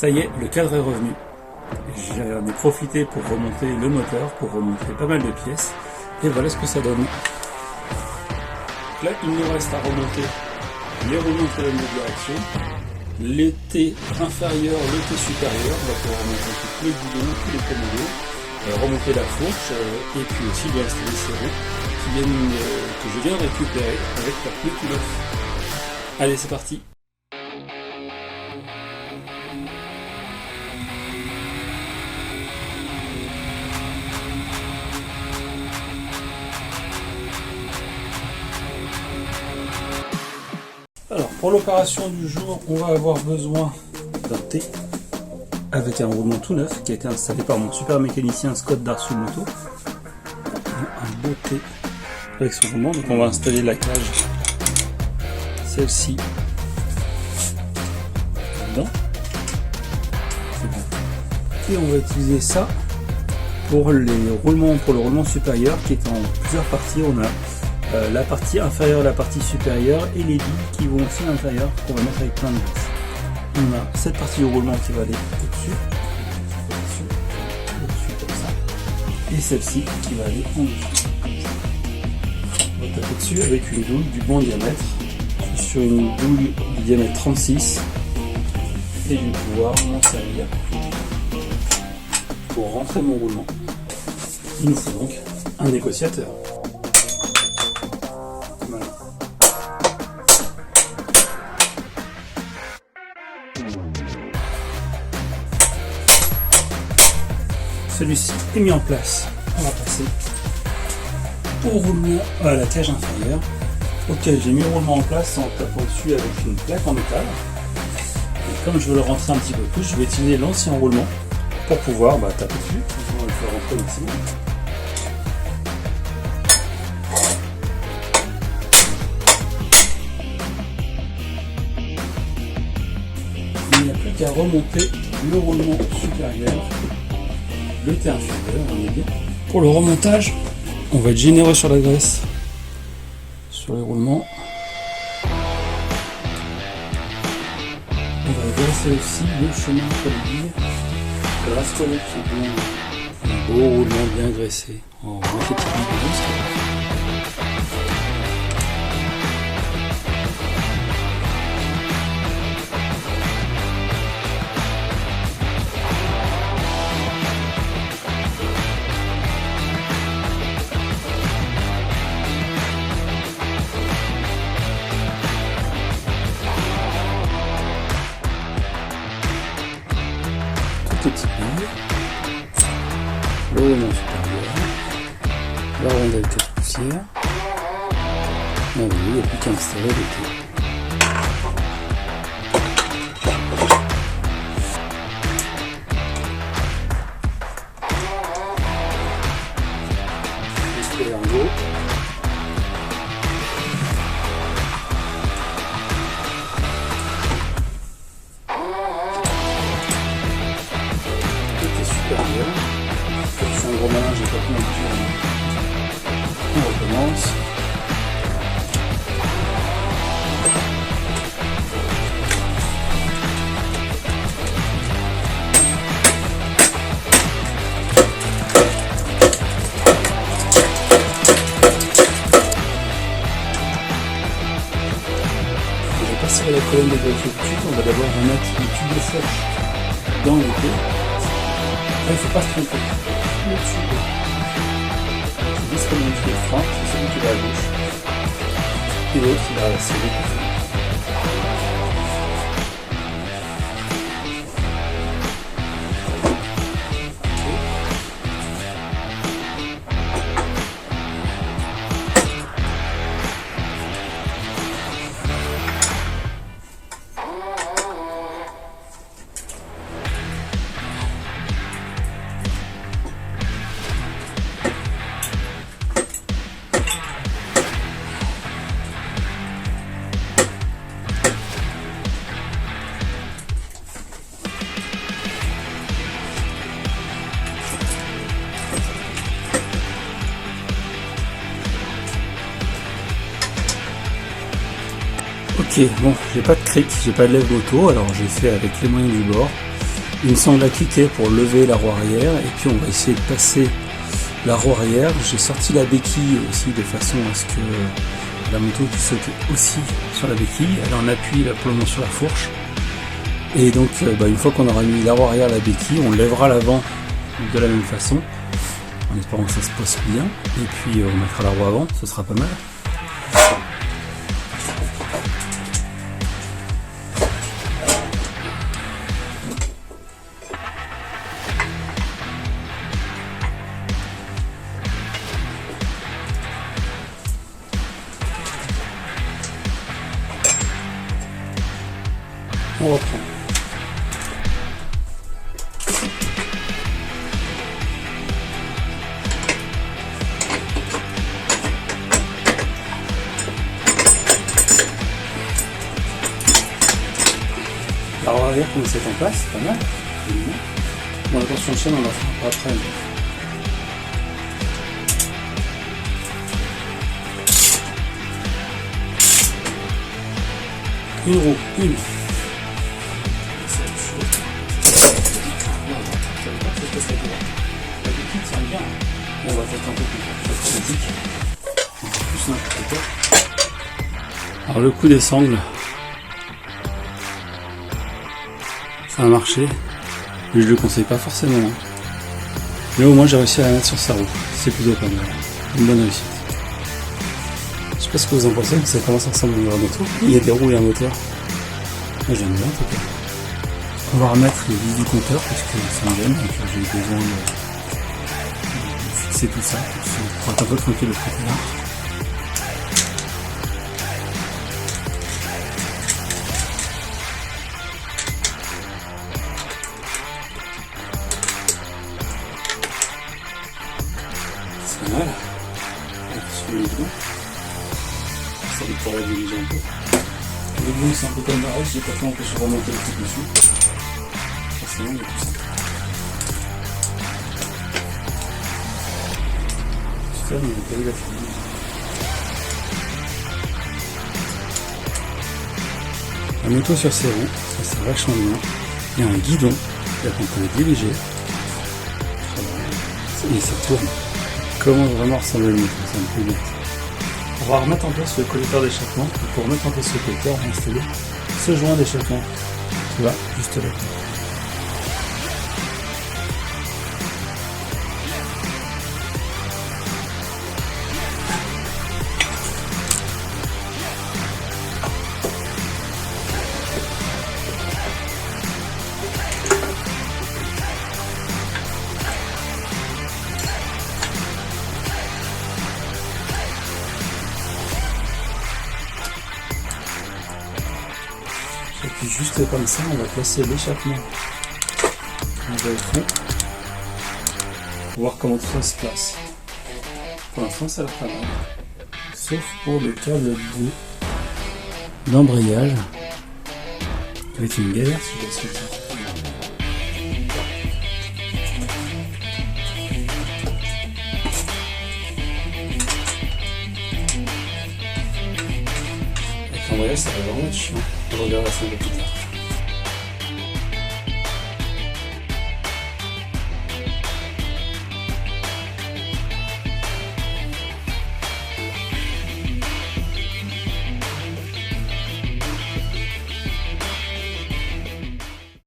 Ça y est, le cadre est revenu. J'en ai profité pour remonter le moteur, pour remonter pas mal de pièces. Et voilà ce que ça donne. Là, il nous reste à remonter les roulements de colonne de direction, les T inférieurs, le T supérieur. On va pouvoir remonter tous les boulons, tous les commandos, remonter la fourche et puis aussi bien installer ces roues que je viens de récupérer avec leur pneu tout neuf. Allez, c'est parti. Alors, pour l'opération du jour, on va avoir besoin d'un T avec un roulement tout neuf qui a été installé par mon super mécanicien Scott d'Arsumoto. Un beau T avec son roulement. Donc, on va installer la cage, celle-ci, dedans. Et on va utiliser ça pour le roulement supérieur qui est en plusieurs parties. On a la partie inférieure, la partie supérieure et les billes qui vont aussi à l'intérieur qu'on va mettre avec plein de vis. On a cette partie du roulement qui va aller au-dessus comme ça, et celle-ci qui va aller en dessous. On va taper dessus avec une douille du bon diamètre. Je suis sur une douille du diamètre 36 et je vais pouvoir m'en servir pour rentrer mon roulement. Il nous faut donc un négociateur. Celui-ci est mis en place. On va passer au roulement à la cage inférieure, auquel j'ai mis le roulement en place en tapant dessus avec une plaque en métal. Et comme je veux le rentrer un petit peu plus, je vais utiliser l'ancien roulement pour pouvoir taper dessus. On va le faire rentrer au maximum. Il n'y a plus qu'à remonter le roulement supérieur. Le T inférieur, on est bien. Pour le remontage, on va être généreux sur la graisse, sur les roulements. On va graisser aussi le chemin pour le dire, grâce à un beau roulement bien graissé. On va mettre les petites billes. Petite bille, le roulement supérieur, la rondelle cache-poussière. Ah oui, il n'y a plus qu'à installer le T. En haut. C'est un gros mélange, j'ai pas pu m'habituer. On recommence. Je vais passer à la colonne de greffe tout de suite. On va d'abord remettre une tube de sèche dans le T. Là, il ne faut pas se tromper. Le tube qui vise comme une tuyau franc, c'est celui qui va à gauche. Et l'autre, il va à la série. Ok, bon, j'ai pas de cric, j'ai pas de lève moto, alors j'ai fait avec les moyens du bord. une sangle à cliquer pour lever la roue arrière, et puis on va essayer de passer la roue arrière. J'ai sorti la béquille aussi de façon à ce que la moto puisse sauter aussi sur la béquille. Elle est en appui là pour le moment sur la fourche. Et donc une fois qu'on aura mis la roue arrière à la béquille, on lèvera l'avant de la même façon, en espérant que ça se pose bien. Et puis on mettra la roue avant, ce sera pas mal. On reprend. La roue arrière commence à être en place, c'est pas mal. Bon, attention le chaîne, on la fera après. Une roue, une. On va faire un peu plus automatique. Plus n'importe quoi. Alors le coup des sangles, ça a marché, mais je le conseille pas forcément. Mais au moins j'ai réussi à la mettre sur sa roue. C'est plutôt pas mal. Une bonne réussite. Je sais pas ce que vous en pensez, mais ça commence à ressembler à une moto. Il y a des roues et un moteur. Moi j'aime bien en tout cas. On va remettre les vis du compteur parce que ça me gêne, donc j'ai besoin de fixer tout ça pour être un peu tranquille de ce côté-là. C'est pas mal. Sur les boutons. Ça va pouvoir la diriger un peu. Le bout c'est un peu comme la roche, j'ai pas fait, on peut se remonter le truc dessus. Forcément, il y a tout ça. Super, mais il y a la fille. La moto sur ses roues, ça c'est vachement bien. Il y a un guidon, là qu'on peut le diriger. Et ça tourne. Comment vraiment ressembler à une moto, ça me plaît bien. On va remettre en place le collecteur d'échappement. Pour remettre en place le collecteur, on va installer ce joint d'échappement. Tu vois, juste là. Et puis juste comme ça, on va placer l'échappement en bas au fond pour voir comment tout ça se place. Pour l'instant, ça a l'air pas mal. Sauf pour le câble d'embrayage. Ça va être une galère si je laisse comme ça. Avec l'embrayage, ça va vraiment être chiant. On reverra ça un peu plus tard.